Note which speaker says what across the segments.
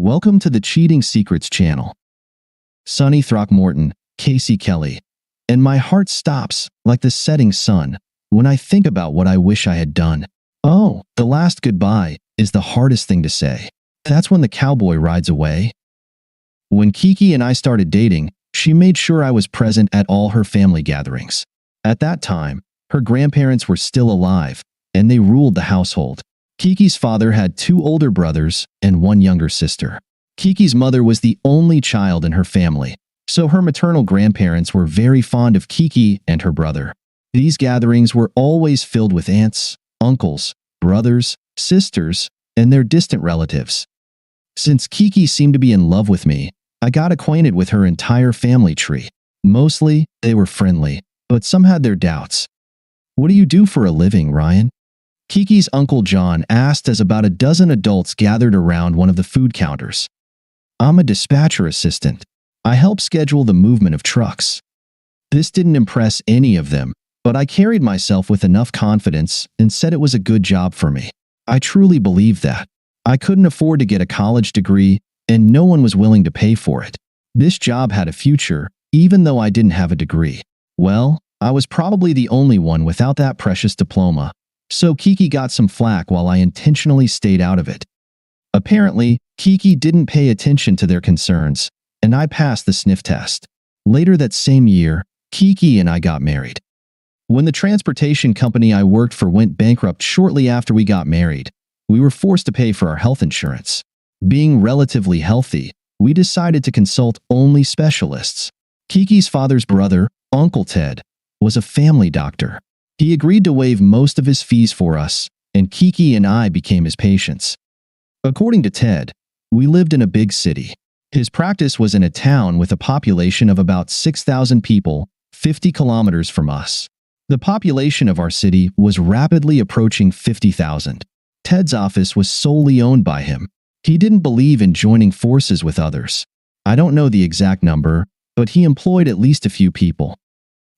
Speaker 1: Welcome to the Cheating Secrets channel. Sunny Throckmorton, Casey Kelly, and my heart stops like the setting sun when I think about what I wish I had done. Oh, the last goodbye is the hardest thing to say. That's when the cowboy rides away. When Kiki and I started dating, she made sure I was present at all her family gatherings. At that time, her grandparents were still alive, and they ruled the household. Kiki's father had 2 older brothers and 1 younger sister. Kiki's mother was the only child in her family, so her maternal grandparents were very fond of Kiki and her brother. These gatherings were always filled with aunts, uncles, brothers, sisters, and their distant relatives. Since Kiki seemed to be in love with me, I got acquainted with her entire family tree. Mostly, they were friendly, but some had their doubts. "What do you do for a living, Ryan?" Kiki's Uncle John asked as about a dozen adults gathered around one of the food counters. "I'm a dispatcher assistant. I help schedule the movement of trucks." This didn't impress any of them, but I carried myself with enough confidence and said it was a good job for me. I truly believed that. I couldn't afford to get a college degree, and no one was willing to pay for it. This job had a future, even though I didn't have a degree. Well, I was probably the only one without that precious diploma. So Kiki got some flack while I intentionally stayed out of it. Apparently, Kiki didn't pay attention to their concerns, and I passed the sniff test. Later that same year, Kiki and I got married. When the transportation company I worked for went bankrupt shortly after we got married, we were forced to pay for our health insurance. Being relatively healthy, we decided to consult only specialists. Kiki's father's brother, Uncle Ted, was a family doctor. He agreed to waive most of his fees for us, and Kiki and I became his patients. According to Ted, we lived in a big city. His practice was in a town with a population of about 6,000 people, 50 kilometers from us. The population of our city was rapidly approaching 50,000. Ted's office was solely owned by him. He didn't believe in joining forces with others. I don't know the exact number, but he employed at least a few people.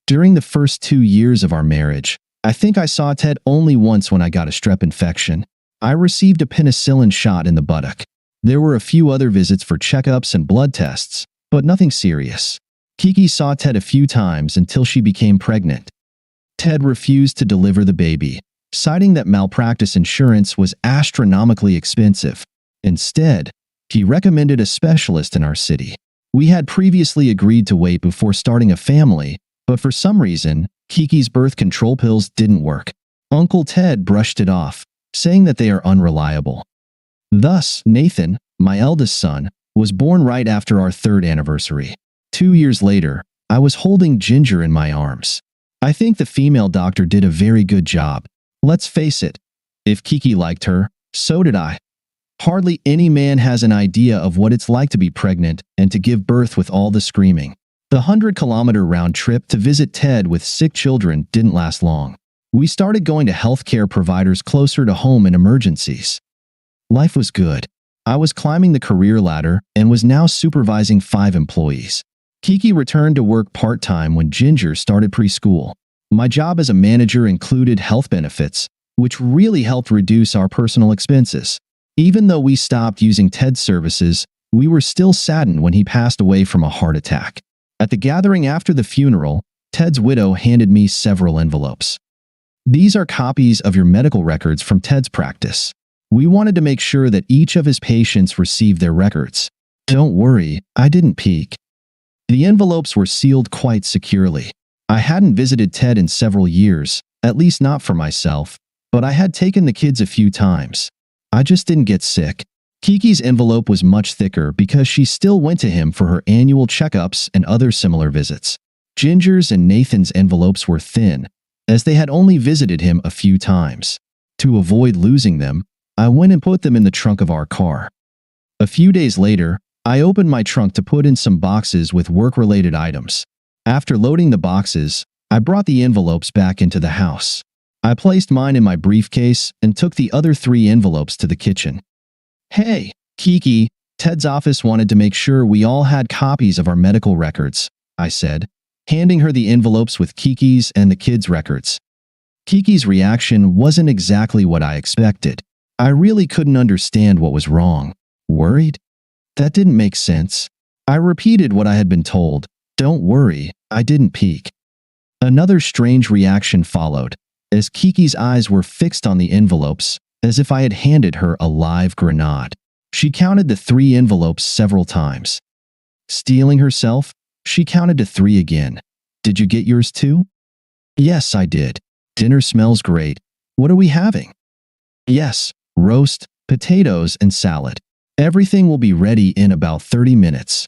Speaker 1: During the first 2 years of our marriage, I think I saw Ted only once when I got a strep infection. I received a penicillin shot in the buttock. There were a few other visits for checkups and blood tests, but nothing serious. Kiki saw Ted a few times until she became pregnant. Ted refused to deliver the baby, citing that malpractice insurance was astronomically expensive. Instead, he recommended a specialist in our city. We had previously agreed to wait before starting a family, but for some reason, Kiki's birth control pills didn't work. Uncle Ted brushed it off, saying that they are unreliable. Thus, Nathan, my eldest son, was born right after our 3rd anniversary. 2 years later, I was holding Ginger in my arms. I think the female doctor did a very good job. Let's face it, if Kiki liked her, so did I. Hardly any man has an idea of what it's like to be pregnant and to give birth with all the screaming. The 100-kilometer round trip to visit Ted with sick children didn't last long. We started going to healthcare providers closer to home in emergencies. Life was good. I was climbing the career ladder and was now supervising 5 employees. Kiki returned to work part-time when Ginger started preschool. My job as a manager included health benefits, which really helped reduce our personal expenses. Even though we stopped using Ted's services, we were still saddened when he passed away from a heart attack. At the gathering after the funeral, Ted's widow handed me several envelopes. "These are copies of your medical records from Ted's practice. We wanted to make sure that each of his patients received their records. Don't worry, I didn't peek." The envelopes were sealed quite securely. I hadn't visited Ted in several years, at least not for myself, but I had taken the kids a few times. I just didn't get sick. Kiki's envelope was much thicker because she still went to him for her annual checkups and other similar visits. Ginger's and Nathan's envelopes were thin, as they had only visited him a few times. To avoid losing them, I went and put them in the trunk of our car. A few days later, I opened my trunk to put in some boxes with work-related items. After loading the boxes, I brought the envelopes back into the house. I placed mine in my briefcase and took the other 3 envelopes to the kitchen. "Hey, Kiki, Ted's office wanted to make sure we all had copies of our medical records," I said, handing her the envelopes with Kiki's and the kids' records. Kiki's reaction wasn't exactly what I expected. I really couldn't understand what was wrong. Worried? That didn't make sense. I repeated what I had been told. Don't worry, I didn't peek. Another strange reaction followed, as Kiki's eyes were fixed on the envelopes, as if I had handed her a live grenade. She counted the 3 envelopes several times. Steeling herself, she counted to 3 again. Did you get yours too? Yes, I did. Dinner smells great. What are we having? Yes, roast, potatoes, and salad. Everything will be ready in about 30 minutes.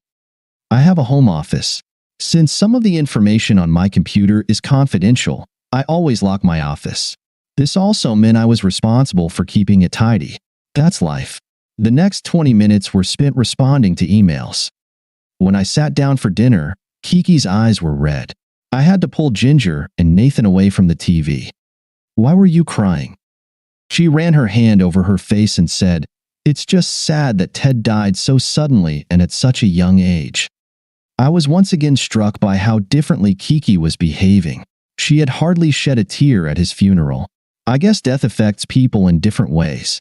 Speaker 1: I have a home office. Since some of the information on my computer is confidential, I always lock my office. This also meant I was responsible for keeping it tidy. That's life. The next 20 minutes were spent responding to emails. When I sat down for dinner, Kiki's eyes were red. I had to pull Ginger and Nathan away from the TV. Why were you crying? She ran her hand over her face and said, "It's just sad that Ted died so suddenly and at such a young age." I was once again struck by how differently Kiki was behaving. She had hardly shed a tear at his funeral. I guess death affects people in different ways.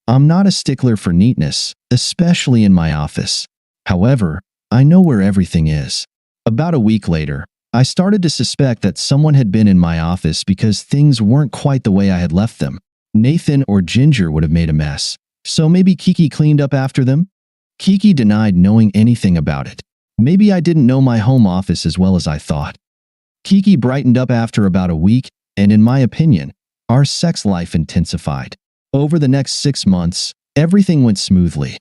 Speaker 1: I'm not a stickler for neatness, especially in my office. However, I know where everything is. About a week later, I started to suspect that someone had been in my office because things weren't quite the way I had left them. Nathan or Ginger would have made a mess, so maybe Kiki cleaned up after them? Kiki denied knowing anything about it. Maybe I didn't know my home office as well as I thought. Kiki brightened up after about a week, and in my opinion, our sex life intensified. Over the next 6 months, everything went smoothly.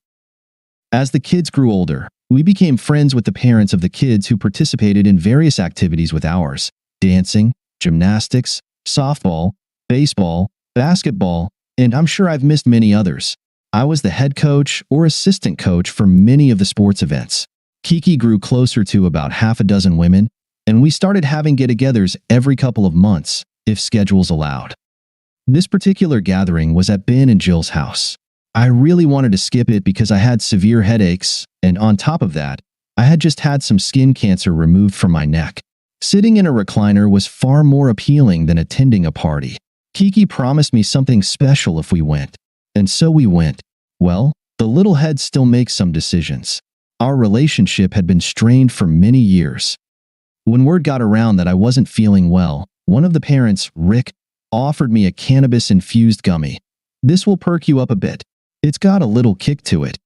Speaker 1: As the kids grew older, we became friends with the parents of the kids who participated in various activities with ours: dancing, gymnastics, softball, baseball, basketball, and I'm sure I've missed many others. I was the head coach or assistant coach for many of the sports events. Kiki grew closer to about half a dozen women, and we started having get-togethers every couple of months, if schedules allowed. This particular gathering was at Ben and Jill's house. I really wanted to skip it because I had severe headaches, and on top of that, I had just had some skin cancer removed from my neck. Sitting in a recliner was far more appealing than attending a party. Kiki promised me something special if we went, and so we went. Well, the little head still makes some decisions. Our relationship had been strained for many years. When word got around that I wasn't feeling well, one of the parents, Rick, offered me a cannabis-infused gummy. This will perk you up a bit. It's got a little kick to it.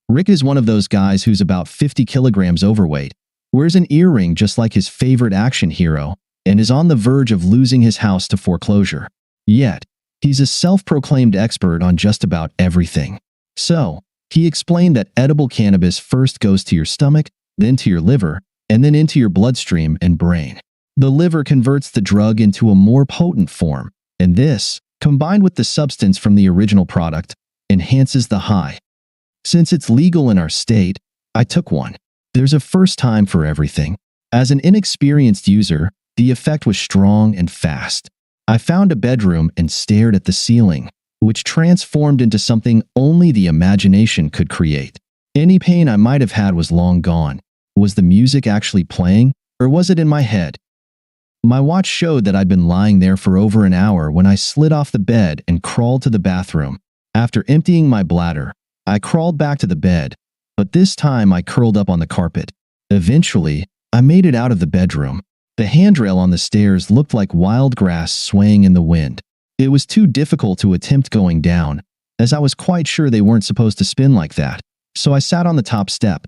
Speaker 1: Rick is one of those guys who's about 50 kilograms overweight, wears an earring just like his favorite action hero, and is on the verge of losing his house to foreclosure. Yet, he's a self-proclaimed expert on just about everything. So, he explained that edible cannabis first goes to your stomach, then to your liver, and then into your bloodstream and brain. The liver converts the drug into a more potent form, and this, combined with the substance from the original product, enhances the high. Since it's legal in our state, I took one. There's a first time for everything. As an inexperienced user, the effect was strong and fast. I found a bedroom and stared at the ceiling, which transformed into something only the imagination could create. Any pain I might have had was long gone. Was the music actually playing, or was it in my head? My watch showed that I'd been lying there for over an hour when I slid off the bed and crawled to the bathroom. After emptying my bladder, I crawled back to the bed, but this time I curled up on the carpet. Eventually, I made it out of the bedroom. The handrail on the stairs looked like wild grass swaying in the wind. It was too difficult to attempt going down, as I was quite sure they weren't supposed to spin like that, so I sat on the top step.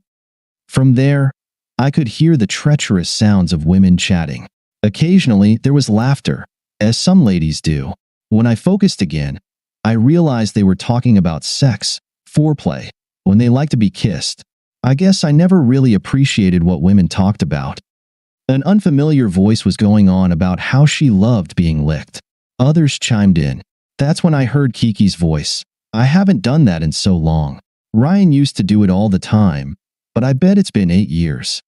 Speaker 1: From there, I could hear the treacherous sounds of women chatting. Occasionally, there was laughter, as some ladies do. When I focused again, I realized they were talking about sex, foreplay, when they like to be kissed. I guess I never really appreciated what women talked about. An unfamiliar voice was going on about how she loved being licked. Others chimed in. That's when I heard Kiki's voice. I haven't done that in so long. Ryan used to do it all the time, but I bet it's been 8 years.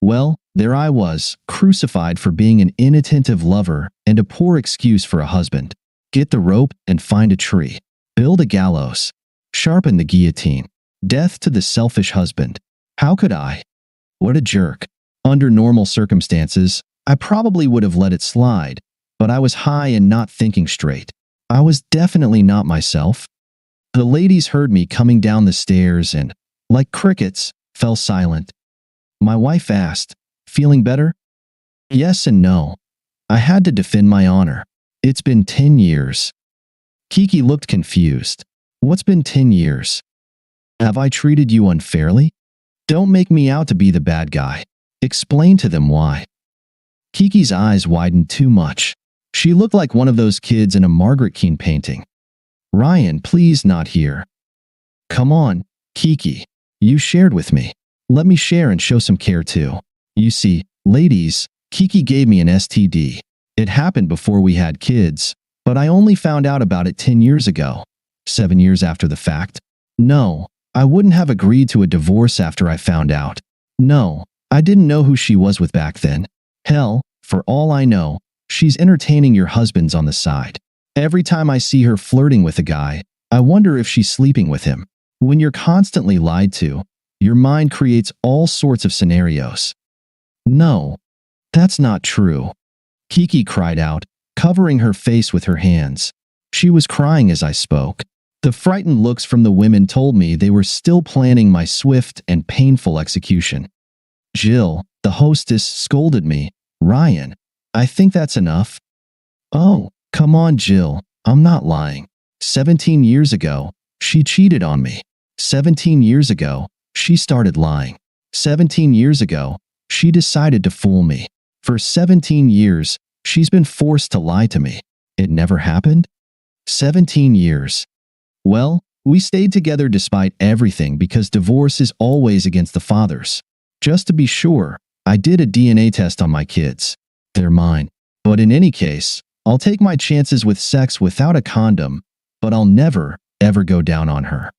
Speaker 1: Well, there I was, crucified for being an inattentive lover and a poor excuse for a husband. Get the rope and find a tree. Build a gallows. Sharpen the guillotine. Death to the selfish husband. How could I? What a jerk. Under normal circumstances, I probably would have let it slide, but I was high and not thinking straight. I was definitely not myself. The ladies heard me coming down the stairs and, like crickets, fell silent. My wife asked, "Feeling better?" Yes and no. I had to defend my honor. It's been 10 years. Kiki looked confused. What's been 10 years? Have I treated you unfairly? Don't make me out to be the bad guy. Explain to them why. Kiki's eyes widened too much. She looked like one of those kids in a Margaret Keane painting. Ryan, please not here. Come on, Kiki. You shared with me. Let me share and show some care too. You see, ladies, Kiki gave me an STD. It happened before we had kids, but I only found out about it 10 years ago. 7 years after the fact. No, I wouldn't have agreed to a divorce after I found out. No, I didn't know who she was with back then. Hell, for all I know, she's entertaining your husbands on the side. Every time I see her flirting with a guy, I wonder if she's sleeping with him. When you're constantly lied to, your mind creates all sorts of scenarios. No, that's not true. Kiki cried out, covering her face with her hands. She was crying as I spoke. The frightened looks from the women told me they were still planning my swift and painful execution. Jill, the hostess, scolded me. Ryan, I think that's enough. Oh, come on, Jill. I'm not lying. 17 years ago, she cheated on me. 17 years ago, she started lying. 17 years ago, she decided to fool me. For 17 years, she's been forced to lie to me. It never happened? 17 years. Well, we stayed together despite everything because divorce is always against the fathers. Just to be sure, I did a DNA test on my kids. They're mine. But in any case, I'll take my chances with sex without a condom, but I'll never, ever go down on her.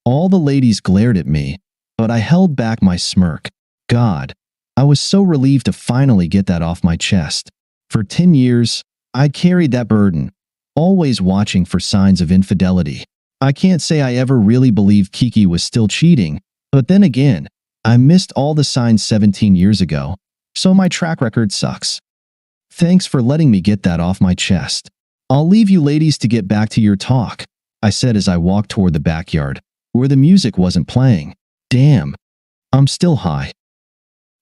Speaker 1: All the ladies glared at me, but I held back my smirk. God, I was so relieved to finally get that off my chest. For 10 years, I carried that burden, always watching for signs of infidelity. I can't say I ever really believed Kiki was still cheating, but then again, I missed all the signs 17 years ago, so my track record sucks. Thanks for letting me get that off my chest. I'll leave you ladies to get back to your talk, I said as I walked toward the backyard, where the music wasn't playing. Damn, I'm still high.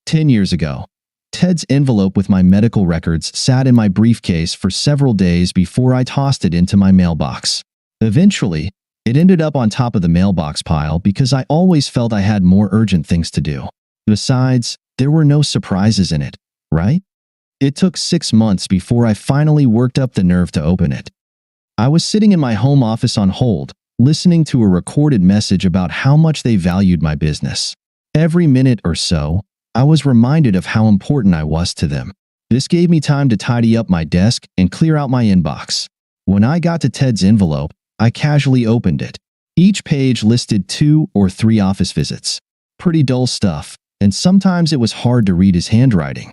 Speaker 1: 10 years ago, Ted's envelope with my medical records sat in my briefcase for several days before I tossed it into my mailbox. Eventually, it ended up on top of the mailbox pile because I always felt I had more urgent things to do. Besides, there were no surprises in it, right? It took 6 months before I finally worked up the nerve to open it. I was sitting in my home office on hold, listening to a recorded message about how much they valued my business. Every minute or so, I was reminded of how important I was to them. This gave me time to tidy up my desk and clear out my inbox. When I got to Ted's envelope, I casually opened it. Each page listed 2 or 3 office visits. Pretty dull stuff, and sometimes it was hard to read his handwriting.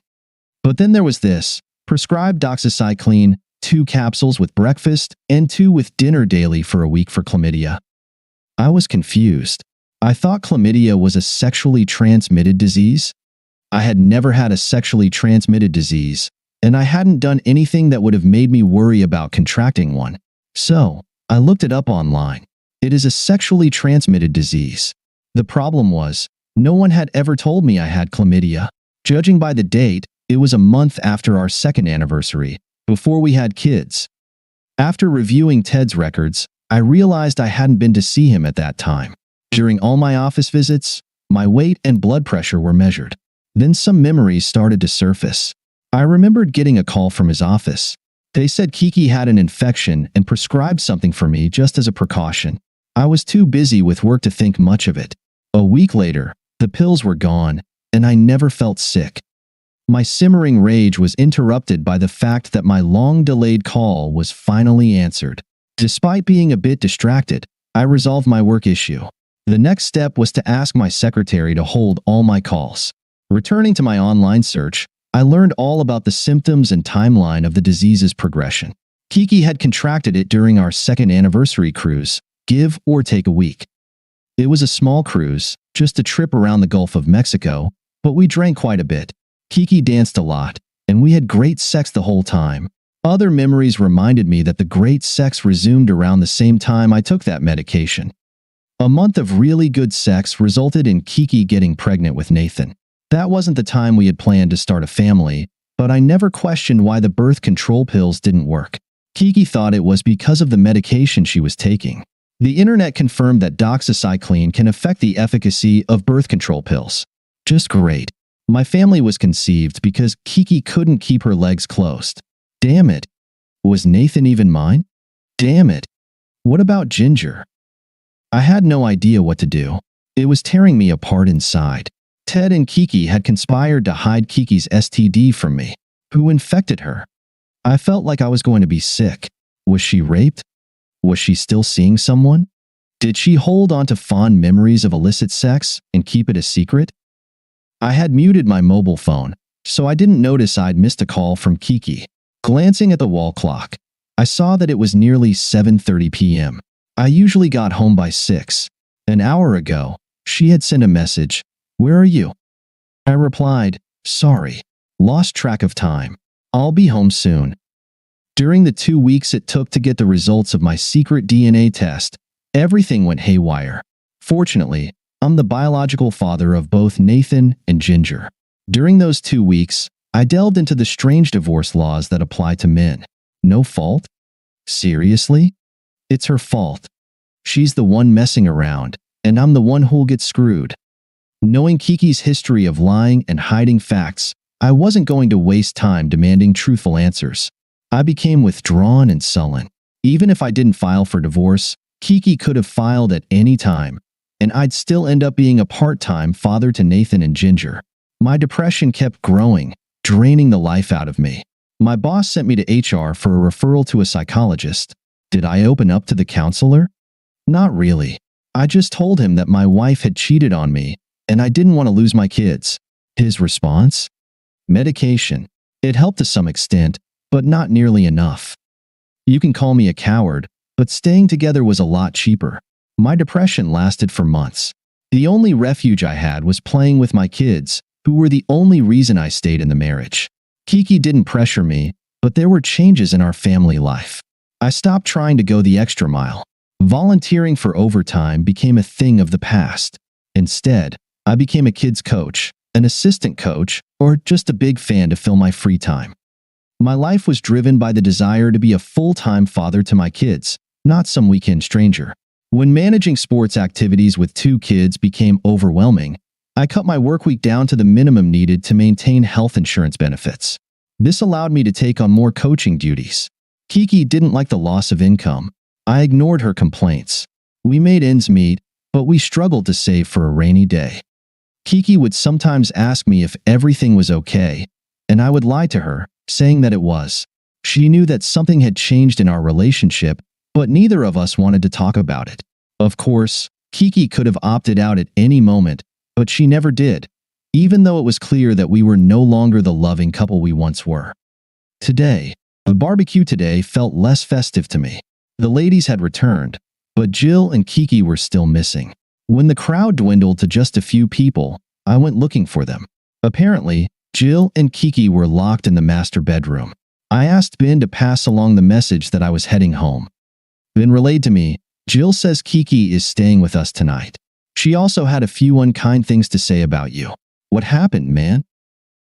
Speaker 1: But then there was this: prescribed doxycycline, 2 capsules with breakfast, and 2 with dinner daily for a week for chlamydia. I was confused. I thought chlamydia was a sexually transmitted disease. I had never had a sexually transmitted disease, and I hadn't done anything that would have made me worry about contracting one. So, I looked it up online. It is a sexually transmitted disease. The problem was, no one had ever told me I had chlamydia. Judging by the date, it was a month after our second anniversary, before we had kids. After reviewing Ted's records, I realized I hadn't been to see him at that time. During all my office visits, my weight and blood pressure were measured. Then some memories started to surface. I remembered getting a call from his office. They said Kiki had an infection and prescribed something for me just as a precaution. I was too busy with work to think much of it. A week later, the pills were gone, and I never felt sick. My simmering rage was interrupted by the fact that my long-delayed call was finally answered. Despite being a bit distracted, I resolved my work issue. The next step was to ask my secretary to hold all my calls. Returning to my online search, I learned all about the symptoms and timeline of the disease's progression. Kiki had contracted it during our second anniversary cruise, give or take a week. It was a small cruise, just a trip around the Gulf of Mexico, but we drank quite a bit. Kiki danced a lot, and we had great sex the whole time. Other memories reminded me that the great sex resumed around the same time I took that medication. A month of really good sex resulted in Kiki getting pregnant with Nathan. That wasn't the time we had planned to start a family, but I never questioned why the birth control pills didn't work. Kiki thought it was because of the medication she was taking. The internet confirmed that doxycycline can affect the efficacy of birth control pills. Just great. My family was conceived because Kiki couldn't keep her legs closed. Damn it. Was Nathan even mine? Damn it. What about Ginger? I had no idea what to do. It was tearing me apart inside. Ted and Kiki had conspired to hide Kiki's STD from me. Who infected her? I felt like I was going to be sick. Was she raped? Was she still seeing someone? Did she hold on to fond memories of illicit sex and keep it a secret? I had muted my mobile phone, so I didn't notice I'd missed a call from Kiki. Glancing at the wall clock, I saw that it was nearly 7:30 p.m. I usually got home by 6. An hour ago, she had sent a message. Where are you? I replied, sorry, lost track of time. I'll be home soon. During the 2 weeks it took to get the results of my secret DNA test, everything went haywire. Fortunately, I'm the biological father of both Nathan and Ginger. During those 2 weeks, I delved into the strange divorce laws that apply to men. No fault? Seriously? It's her fault. She's the one messing around, and I'm the one who'll get screwed. Knowing Kiki's history of lying and hiding facts, I wasn't going to waste time demanding truthful answers. I became withdrawn and sullen. Even if I didn't file for divorce, Kiki could have filed at any time, and I'd still end up being a part-time father to Nathan and Ginger. My depression kept growing, draining the life out of me. My boss sent me to HR for a referral to a psychologist. Did I open up to the counselor? Not really. I just told him that my wife had cheated on me, and I didn't want to lose my kids. His response? Medication. It helped to some extent, but not nearly enough. You can call me a coward, but staying together was a lot cheaper. My depression lasted for months. The only refuge I had was playing with my kids, who were the only reason I stayed in the marriage. Kiki didn't pressure me, but there were changes in our family life. I stopped trying to go the extra mile. Volunteering for overtime became a thing of the past. Instead, I became a kids coach, an assistant coach, or just a big fan to fill my free time. My life was driven by the desire to be a full-time father to my kids, not some weekend stranger. When managing sports activities with 2 kids became overwhelming, I cut my workweek down to the minimum needed to maintain health insurance benefits. This allowed me to take on more coaching duties. Kiki didn't like the loss of income. I ignored her complaints. We made ends meet, but we struggled to save for a rainy day. Kiki would sometimes ask me if everything was okay, and I would lie to her, saying that it was. She knew that something had changed in our relationship, but neither of us wanted to talk about it. Of course, Kiki could have opted out at any moment, but she never did, even though it was clear that we were no longer the loving couple we once were. The barbecue today felt less festive to me. The ladies had returned, but Jill and Kiki were still missing. When the crowd dwindled to just a few people, I went looking for them. Apparently, Jill and Kiki were locked in the master bedroom. I asked Ben to pass along the message that I was heading home. Ben relayed to me, Jill says Kiki is staying with us tonight. She also had a few unkind things to say about you. What happened, man?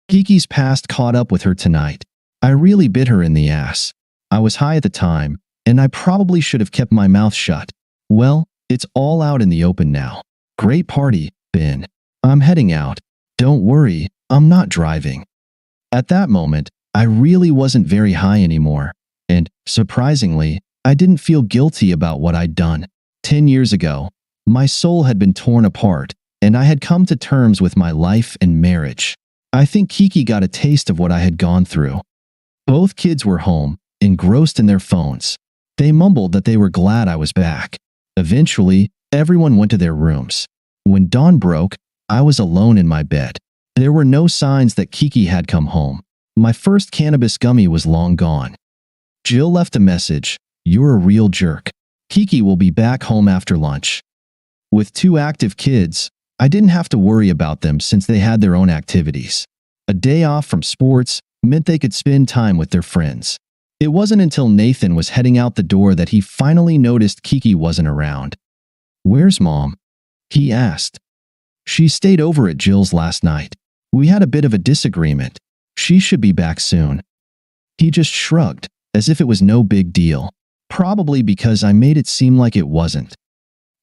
Speaker 1: Kiki's past caught up with her tonight. I really bit her in the ass. I was high at the time, and I probably should have kept my mouth shut. Well, it's all out in the open now. Great party, Ben. I'm heading out. Don't worry, I'm not driving. At that moment, I really wasn't very high anymore, and, surprisingly, I didn't feel guilty about what I'd done. 10 years ago, my soul had been torn apart, and I had come to terms with my life and marriage. I think Kiki got a taste of what I had gone through. Both kids were home, engrossed in their phones. They mumbled that they were glad I was back. Eventually, everyone went to their rooms. When dawn broke, I was alone in my bed. There were no signs that Kiki had come home. My first cannabis gummy was long gone. Jill left a message, "You're a real jerk. Kiki will be back home after lunch." With 2 active kids, I didn't have to worry about them since they had their own activities. A day off from sports meant they could spend time with their friends. It wasn't until Nathan was heading out the door that he finally noticed Kiki wasn't around. "Where's Mom?" he asked. "She stayed over at Jill's last night. We had a bit of a disagreement. She should be back soon." He just shrugged, as if it was no big deal. Probably because I made it seem like it wasn't.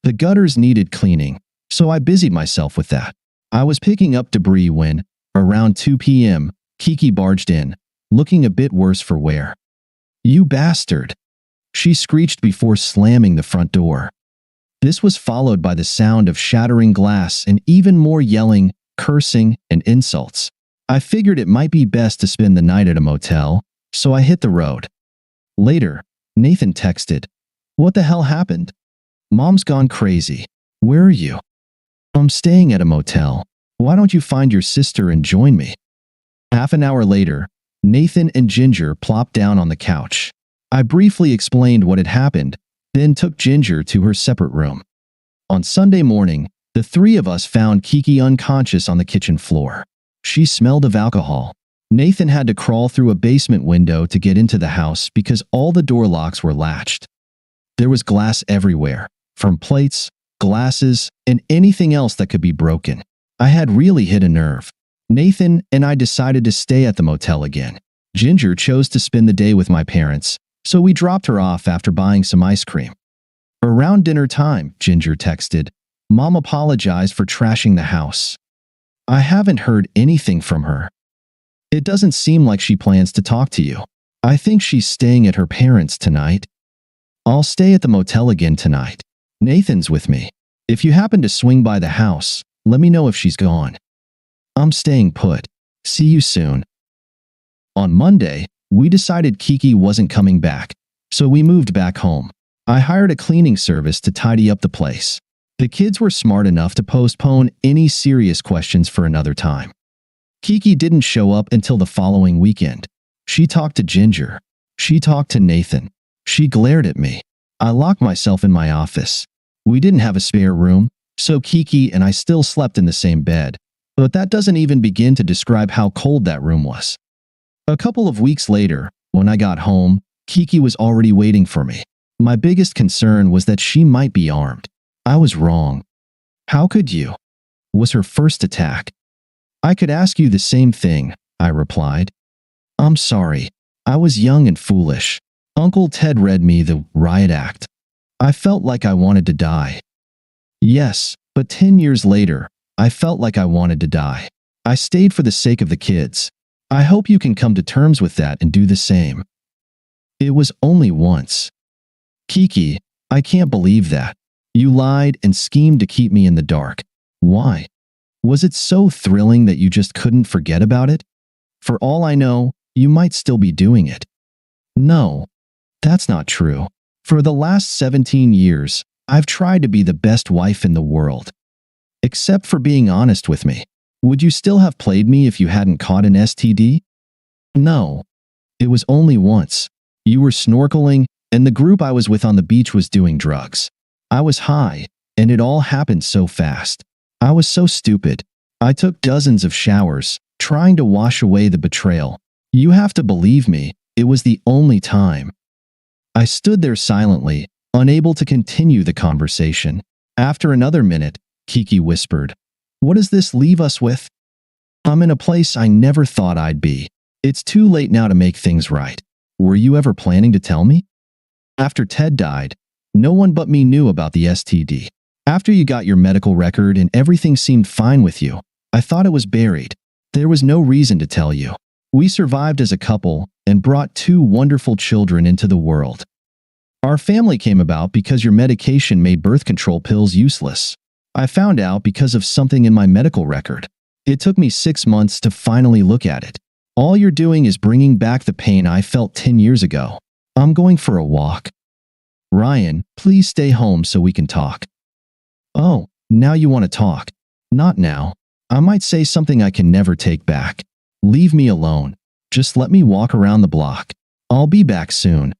Speaker 1: The gutters needed cleaning, so I busied myself with that. I was picking up debris when, around 2 p.m., Kiki barged in, looking a bit worse for wear. "You bastard!" she screeched before slamming the front door. This was followed by the sound of shattering glass and even more yelling, cursing, and insults. I figured it might be best to spend the night at a motel, so I hit the road. Later, Nathan texted, "What the hell happened? Mom's gone crazy. Where are you?" "I'm staying at a motel. Why don't you find your sister and join me?" Half an hour later, Nathan and Ginger plopped down on the couch. I briefly explained what had happened, then took Ginger to her separate room. On Sunday morning, the three of us found Kiki unconscious on the kitchen floor. She smelled of alcohol. Nathan had to crawl through a basement window to get into the house because all the door locks were latched. There was glass everywhere, from plates, glasses, and anything else that could be broken. I had really hit a nerve. Nathan and I decided to stay at the motel again. Ginger chose to spend the day with my parents, so we dropped her off after buying some ice cream. Around dinner time, Ginger texted, "Mom apologized for trashing the house." I haven't heard anything from her. It doesn't seem like she plans to talk to you. I think she's staying at her parents' tonight. I'll stay at the motel again tonight. Nathan's with me. If you happen to swing by the house, let me know if she's gone. I'm staying put. See you soon. On Monday, we decided Kiki wasn't coming back, so we moved back home. I hired a cleaning service to tidy up the place. The kids were smart enough to postpone any serious questions for another time. Kiki didn't show up until the following weekend. She talked to Ginger. She talked to Nathan. She glared at me. I locked myself in my office. We didn't have a spare room, so Kiki and I still slept in the same bed, but that doesn't even begin to describe how cold that room was. A couple of weeks later, when I got home, Kiki was already waiting for me. My biggest concern was that she might be armed. I was wrong. "How could you?" was her first attack. "I could ask you the same thing," I replied. "I'm sorry. I was young and foolish. Uncle Ted read me the riot act. I felt like I wanted to die." Yes, but 10 years later, I felt like I wanted to die. I stayed for the sake of the kids. I hope you can come to terms with that and do the same. It was only once. Kiki, I can't believe that. You lied and schemed to keep me in the dark. Why? Was it so thrilling that you just couldn't forget about it? For all I know, you might still be doing it. No, that's not true. For the last 17 years, I've tried to be the best wife in the world. Except for being honest with me. Would you still have played me if you hadn't caught an STD? No. It was only once. You were snorkeling, and the group I was with on the beach was doing drugs. I was high, and it all happened so fast. I was so stupid. I took dozens of showers, trying to wash away the betrayal. You have to believe me, it was the only time. I stood there silently, unable to continue the conversation. After another minute, Kiki whispered, "What does this leave us with?" "I'm in a place I never thought I'd be. It's too late now to make things right. Were you ever planning to tell me?" After Ted died, no one but me knew about the STD. After you got your medical record and everything seemed fine with you, I thought it was buried. There was no reason to tell you. We survived as a couple and brought 2 wonderful children into the world. Our family came about because your medication made birth control pills useless. I found out because of something in my medical record. It took me 6 months to finally look at it. All you're doing is bringing back the pain I felt 10 years ago. I'm going for a walk. Ryan, please stay home so we can talk. Oh, now you want to talk. Not now. I might say something I can never take back. Leave me alone. Just let me walk around the block. I'll be back soon.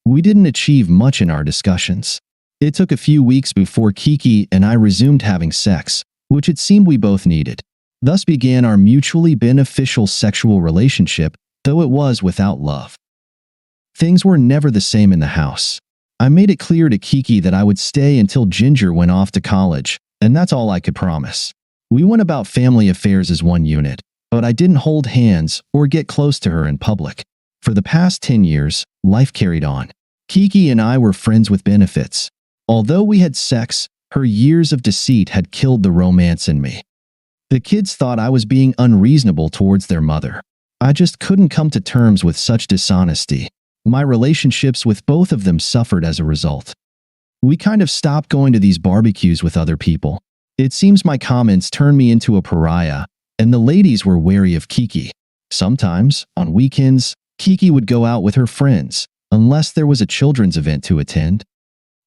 Speaker 1: We didn't achieve much in our discussions. It took a few weeks before Kiki and I resumed having sex, which it seemed we both needed. Thus began our mutually beneficial sexual relationship, though it was without love. Things were never the same in the house. I made it clear to Kiki that I would stay until Ginger went off to college, and that's all I could promise. We went about family affairs as one unit, but I didn't hold hands or get close to her in public. For the past 10 years, life carried on. Kiki and I were friends with benefits. Although we had sex, her years of deceit had killed the romance in me. The kids thought I was being unreasonable towards their mother. I just couldn't come to terms with such dishonesty. My relationships with both of them suffered as a result. We kind of stopped going to these barbecues with other people. It seems my comments turned me into a pariah, and the ladies were wary of Kiki. Sometimes, on weekends, Kiki would go out with her friends, unless there was a children's event to attend.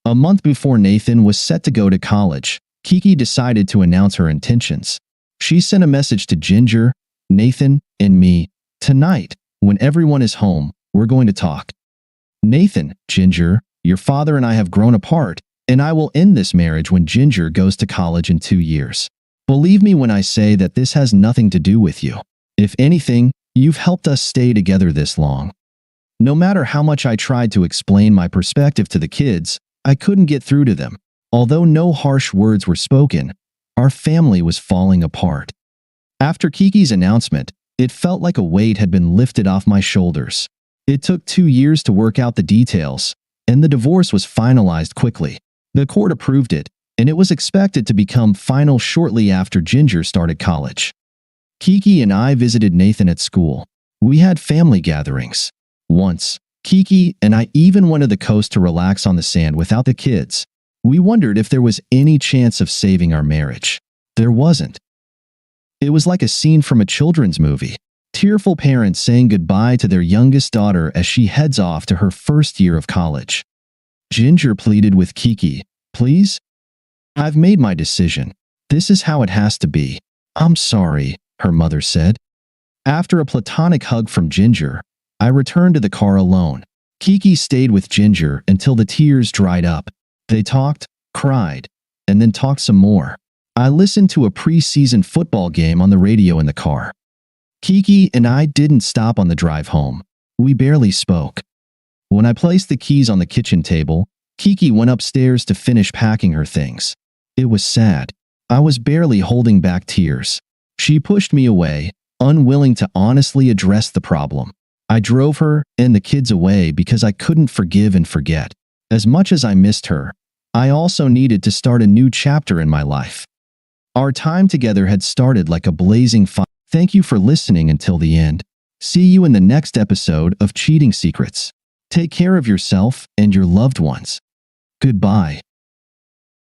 Speaker 1: A month before Nathan was set to go to college, Kiki decided to announce her intentions. She sent a message to Ginger, Nathan, and me. Tonight, when everyone is home, we're going to talk. Nathan, Ginger, your father and I have grown apart, and I will end this marriage when Ginger goes to college in 2 years. Believe me when I say that this has nothing to do with you. If anything, you've helped us stay together this long. No matter how much I tried to explain my perspective to the kids, I couldn't get through to them. Although no harsh words were spoken, our family was falling apart. After Kiki's announcement, it felt like a weight had been lifted off my shoulders. It took 2 years to work out the details, and the divorce was finalized quickly. The court approved it, and it was expected to become final shortly after Ginger started college. Kiki and I visited Nathan at school. We had family gatherings. Once, Kiki and I even went to the coast to relax on the sand without the kids. We wondered if there was any chance of saving our marriage. There wasn't. It was like a scene from a children's movie. Tearful parents saying goodbye to their youngest daughter as she heads off to her first year of college. Ginger pleaded with Kiki, "Please? I've made my decision. This is how it has to be." "I'm sorry," her mother said. After a platonic hug from Ginger, I returned to the car alone. Kiki stayed with Ginger until the tears dried up. They talked, cried, and then talked some more. I listened to a preseason football game on the radio in the car. Kiki and I didn't stop on the drive home. We barely spoke. When I placed the keys on the kitchen table, Kiki went upstairs to finish packing her things. It was sad. I was barely holding back tears. She pushed me away, unwilling to honestly address the problem. I drove her and the kids away because I couldn't forgive and forget. As much as I missed her, I also needed to start a new chapter in my life. Our time together had started like a blazing fire. Thank you for listening until the end. See you in the next episode of Cheating Secrets. Take care of yourself and your loved ones. Goodbye.